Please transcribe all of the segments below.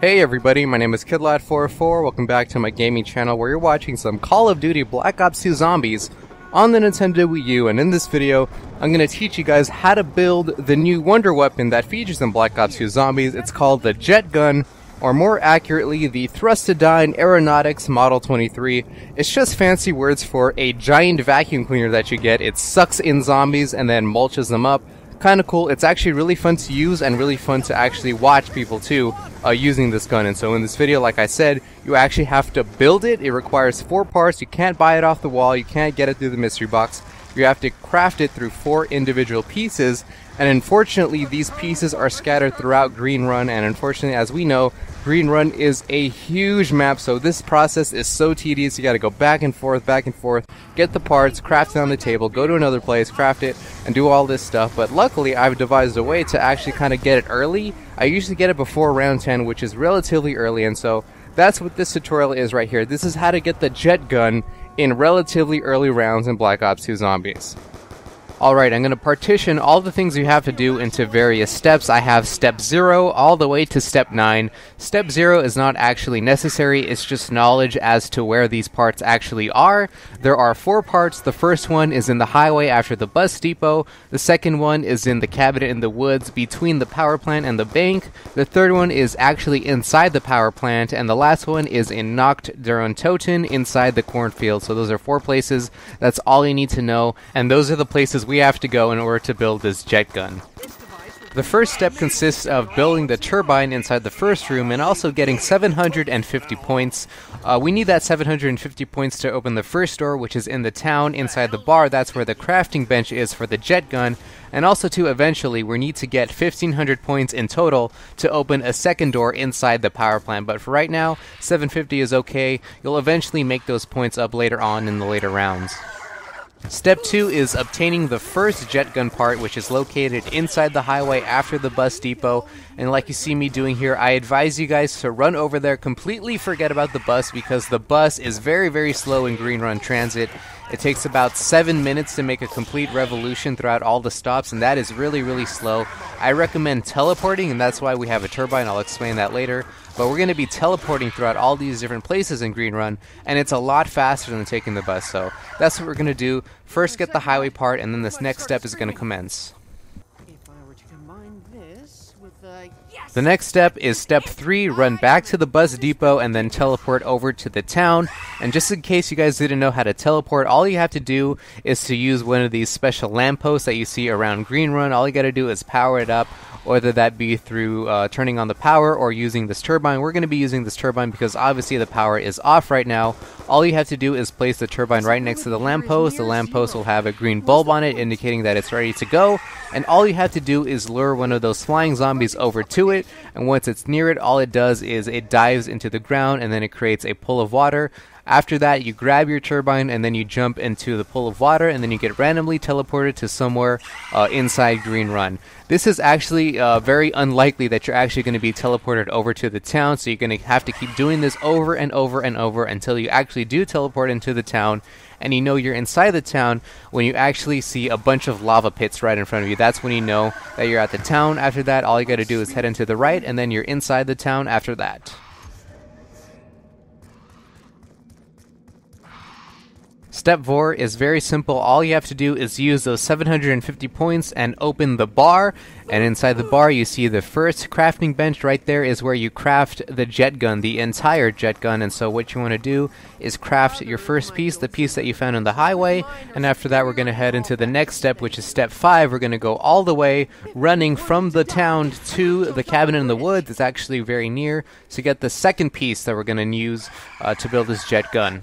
Hey everybody, my name is KidLad404. Welcome back to my gaming channel where you're watching some Call of Duty Black Ops 2 Zombies on the Nintendo Wii U, and in this video I'm going to teach you guys how to build the new wonder weapon that features in Black Ops 2 Zombies. It's called the Jet Gun, or more accurately the Thrustodyne Aeronautics Model 23. It's just fancy words for a giant vacuum cleaner that you get. It sucks in zombies and then mulches them up. Kind of cool. It's actually really fun to use and really fun to actually watch people too using this gun. And so in this video, like I said, you actually have to build it. It requires 4 parts. You can't buy it off the wall. You can't get it through the mystery box. You have to craft it through 4 individual pieces, and unfortunately these pieces are scattered throughout Green Run, and unfortunately, as we know, Green Run is a huge map, so this process is so tedious. You gotta go back and forth, get the parts, craft it on the table, go to another place, craft it, and do all this stuff. But luckily I've devised a way to actually kind of get it early. I usually get it before round 10, which is relatively early, and so that's what this tutorial is right here. This is how to get the jet gun in relatively early rounds in Black Ops 2 Zombies. Alright, I'm going to partition all the things you have to do into various steps. I have step 0 all the way to step 9. Step 0 is not actually necessary, it's just knowledge as to where these parts actually are. There are 4 parts. The first one is in the highway after the bus depot. The second one is in the cabinet in the woods between the power plant and the bank. The third one is actually inside the power plant, and the last one is in Nacht, Untoten, inside the Cornfields. So those are 4 places. That's all you need to know, and those are the places we have to go in order to build this jet gun. The first step consists of building the turbine inside the first room and also getting 750 points. We need that 750 points to open the first door, which is in the town inside the bar. That's where the crafting bench is for the jet gun. And also to eventually we need to get 1500 points in total to open a second door inside the power plant. But for right now, 750 is okay. You'll eventually make those points up later on in the later rounds. Step 2 is obtaining the first jet gun part, which is located inside the highway after the bus depot. And like you see me doing here, I advise you guys to run over there, completely forget about the bus, because the bus is very slow in Green Run Transit. It takes about 7 minutes to make a complete revolution throughout all the stops, and that is really slow. I recommend teleporting, and that's why we have a turbine. I'll explain that later. But we're going to be teleporting throughout all these different places in Green Run, and it's a lot faster than taking the bus. So that's what we're going to do. First get the highway part, and then this next step is going to commence. The next step is step 3, run back to the bus depot and then teleport over to the town. And just in case you guys didn't know how to teleport, all you have to do is to use one of these special lampposts that you see around Green Run. All you gotta do is power it up, whether that be through turning on the power or using this turbine. We're going to be using this turbine because obviously the power is off right now. All you have to do is place the turbine right next to the lamppost. The lamppost will have a green bulb on it indicating that it's ready to go. And all you have to do is lure one of those flying zombies over to it. And once it's near it, all it does is it dives into the ground and then it creates a pool of water. After that, you grab your turbine and then you jump into the pool of water, and then you get randomly teleported to somewhere inside Green Run. This is actually very unlikely that you're actually going to be teleported over to the town, so you're going to have to keep doing this over and over until you actually do teleport into the town, and you know you're inside the town when you actually see a bunch of lava pits right in front of you. That's when you know that you're at the town. After that, all you got to do is head into the right, and then you're inside the town after that. Step 4 is very simple. All you have to do is use those 750 points and open the bar, and inside the bar you see the first crafting bench. Right there is where you craft the jet gun, the entire jet gun. And so what you want to do is craft your first piece, the piece that you found on the highway, and after that we're going to head into the next step, which is step 5. We're going to go all the way running from the town to the cabin in the woods. It's actually very near, to get the second piece that we're going to use to build this jet gun.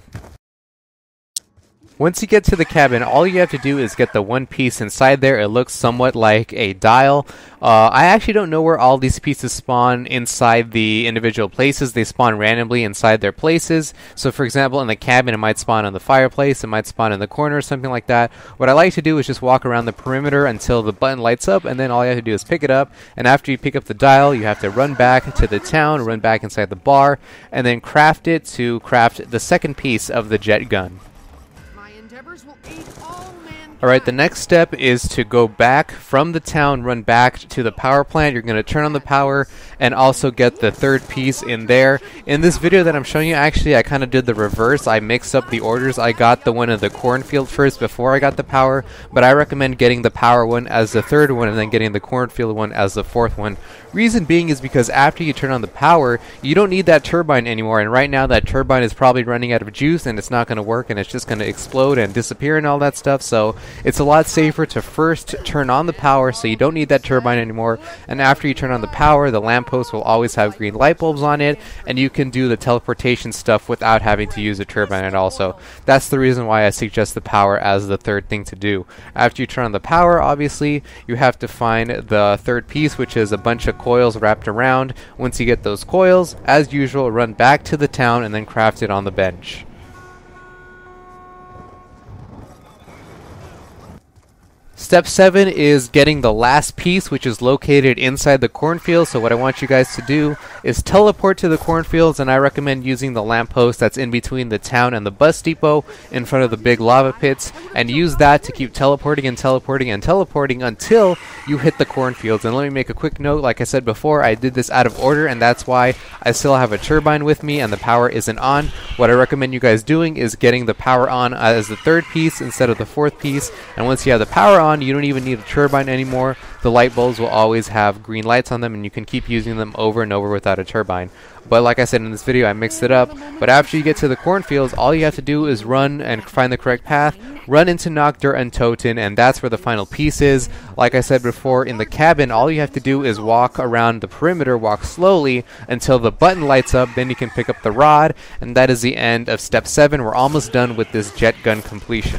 Once you get to the cabin, all you have to do is get the one piece inside there. It looks somewhat like a dial. I actually don't know where all these pieces spawn inside the individual places. They spawn randomly inside their places. So for example, in the cabin it might spawn on the fireplace, it might spawn in the corner or something like that. What I like to do is just walk around the perimeter until the button lights up, and then all you have to do is pick it up. And after you pick up the dial, you have to run back to the town, run back inside the bar, and then craft it to craft the second piece of the jet gun. Alright, the next step is to go back from the town, run back to the power plant. You're going to turn on the power and also get the third piece in there. In this video that I'm showing you, actually, I kind of did the reverse. I mixed up the orders. I got the one in the cornfield first before I got the power, but I recommend getting the power one as the third one and then getting the cornfield one as the fourth one. Reason being is because after you turn on the power, you don't need that turbine anymore, and right now that turbine is probably running out of juice and it's not going to work and it's just going to explode and disappear and all that stuff. So it's a lot safer to first turn on the power so you don't need that turbine anymore, and after you turn on the power, the lamppost will always have green light bulbs on it and you can do the teleportation stuff without having to use a turbine at all. So that's the reason why I suggest the power as the third thing to do. After you turn on the power, obviously you have to find the third piece, which is a bunch of coils wrapped around. Once you get those coils, as usual, run back to the town and then craft it on the bench. Step 7 is getting the last piece, which is located inside the cornfield. So what I want you guys to do is teleport to the cornfields, and I recommend using the lamppost that's in between the town and the bus depot in front of the big lava pits, and use that to keep teleporting and teleporting and teleporting until you hit the cornfields. And let me make a quick note, like I said before, I did this out of order, and that's why I still have a turbine with me and the power isn't on. What I recommend you guys doing is getting the power on as the third piece instead of the fourth piece, and once you have the power on, you don't even need a turbine anymore. The light bulbs will always have green lights on them and you can keep using them over and over without a turbine. But like I said in this video, I mixed it up. But after you get to the cornfields, all you have to do is run and find the correct path, run into Nacht or Untoten, and that's where the final piece is. Like I said before, in the cabin, all you have to do is walk around the perimeter, walk slowly until the button lights up, then you can pick up the rod, and that is the end of step 7. We're almost done with this jet gun completion.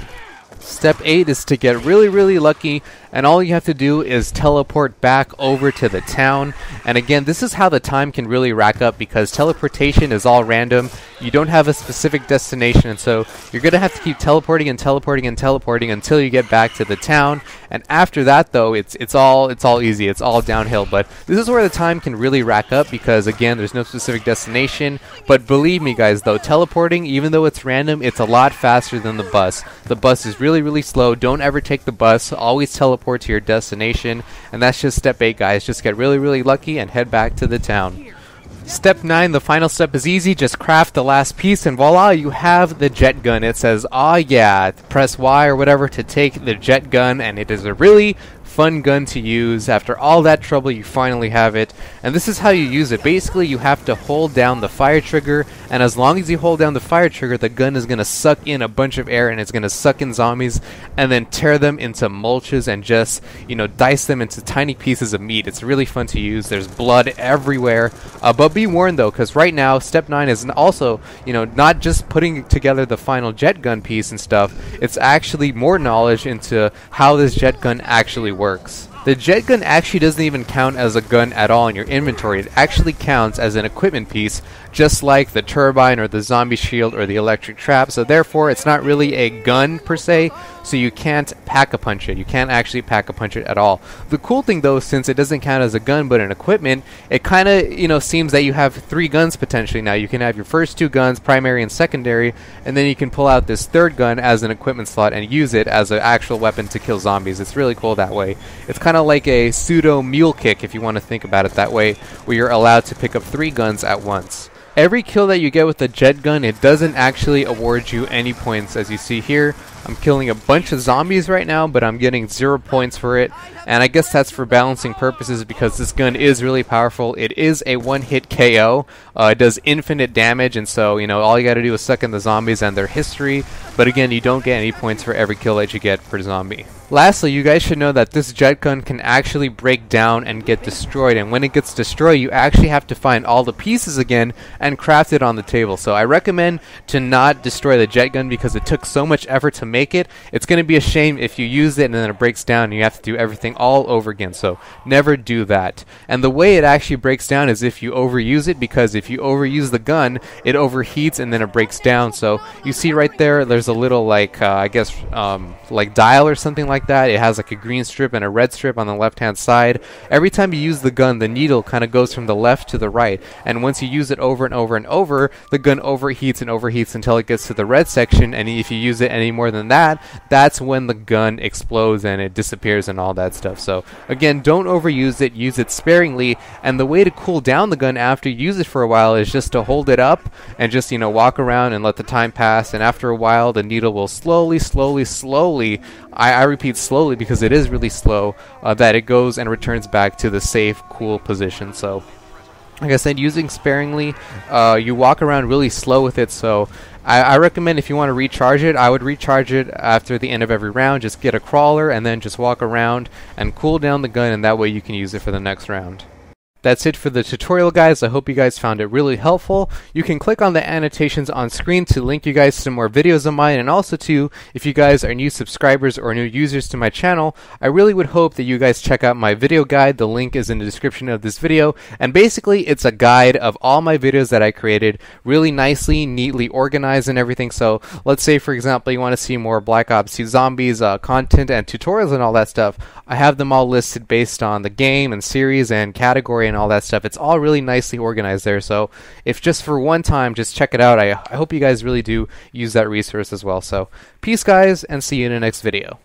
Step 8 is to get really lucky, and all you have to do is teleport back over to the town. And again, this is how the time can really rack up, because teleportation is all random. You don't have a specific destination, and so you're going to have to keep teleporting and teleporting and teleporting until you get back to the town. And after that, though, it's all easy. It's all downhill. But this is where the time can really rack up, because again, there's no specific destination. But believe me, guys, though, teleporting, even though it's random, it's a lot faster than the bus. The bus is really slow. Don't ever take the bus. Always teleport to your destination. And that's just step 8, guys. Just get really lucky and head back to the town. Step 9, the final step, is easy. Just craft the last piece and voila, you have the jet gun. It says, "Ah, yeah," press Y or whatever to take the jet gun, and it is a really fun gun to use. After all that trouble, you finally have it, and this is how you use it. Basically, you have to hold down the fire trigger, and as long as you hold down the fire trigger, the gun is going to suck in a bunch of air, and it's going to suck in zombies and then tear them into mulches and just, dice them into tiny pieces of meat. It's really fun to use. There's blood everywhere, but be warned though, because right now step 9 is also, not just putting together the final jet gun piece and stuff. It's actually more knowledge into how this jet gun actually works. The jet gun actually doesn't even count as a gun at all in your inventory. It actually counts as an equipment piece, just like the turbine or the zombie shield or the electric trap. So therefore, it's not really a gun per se, so you can't pack-a-punch it. You can't actually pack-a-punch it at all. The cool thing though, since it doesn't count as a gun but an equipment, it kind of, seems that you have 3 guns potentially now. You can have your first 2 guns, primary and secondary, and then you can pull out this third gun as an equipment slot and use it as an actual weapon to kill zombies. It's really cool that way. It's kind of like a pseudo mule kick, if you want to think about it that way, where you're allowed to pick up 3 guns at once. Every kill that you get with the jet gun, it doesn't actually award you any points. As you see here, I'm killing a bunch of zombies right now, but I'm getting 0 points for it. And I guess that's for balancing purposes, because this gun is really powerful. It is a one-hit KO. It does infinite damage, and so, all you gotta do is suck in the zombies and their history. But again, you don't get any points for every kill that you get per zombie. Lastly, you guys should know that this jet gun can actually break down and get destroyed, and when it gets destroyed, you actually have to find all the pieces again and craft it on the table. So I recommend to not destroy the jet gun, because it took so much effort to make it. It's going to be a shame if you use it and then it breaks down and you have to do everything all over again, so never do that. And the way it actually breaks down is if you overuse it, because if you overuse the gun, it overheats and then it breaks down. So you see right there, there's a little like dial or something like like that. It has like a green strip and a red strip on the left hand side. Every time you use the gun, the needle kind of goes from the left to the right, and once you use it over and over and over, the gun overheats and overheats until it gets to the red section, and if you use it any more than that, that's when the gun explodes and it disappears and all that stuff. So again, don't overuse it, use it sparingly, and the way to cool down the gun after you use it for a while is just to hold it up and just, you know, walk around and let the time pass, and after a while the needle will slowly, I repeat slowly because it is really slow, that it goes and returns back to the safe, cool position. So like I said, using sparingly, you walk around really slow with it, so I recommend if you want to recharge it, I would recharge it after the end of every round. Just get a crawler and then just walk around and cool down the gun, and that way you can use it for the next round. That's it for the tutorial, guys. I hope you guys found it really helpful. You can click on the annotations on screen to link you guys to more videos of mine, and also too, if you guys are new subscribers or new users to my channel, I really would hope that you guys check out my video guide. The link is in the description of this video, and basically it's a guide of all my videos that I created, really nicely, neatly organized and everything. So let's say, for example, you want to see more Black Ops 2 Zombies content and tutorials and all that stuff. I have them all listed based on the game and series and category and all that stuff. It's all really nicely organized there, so if just for one time, just check it out. I hope you guys really do use that resource as well. So peace, guys, and see you in the next video.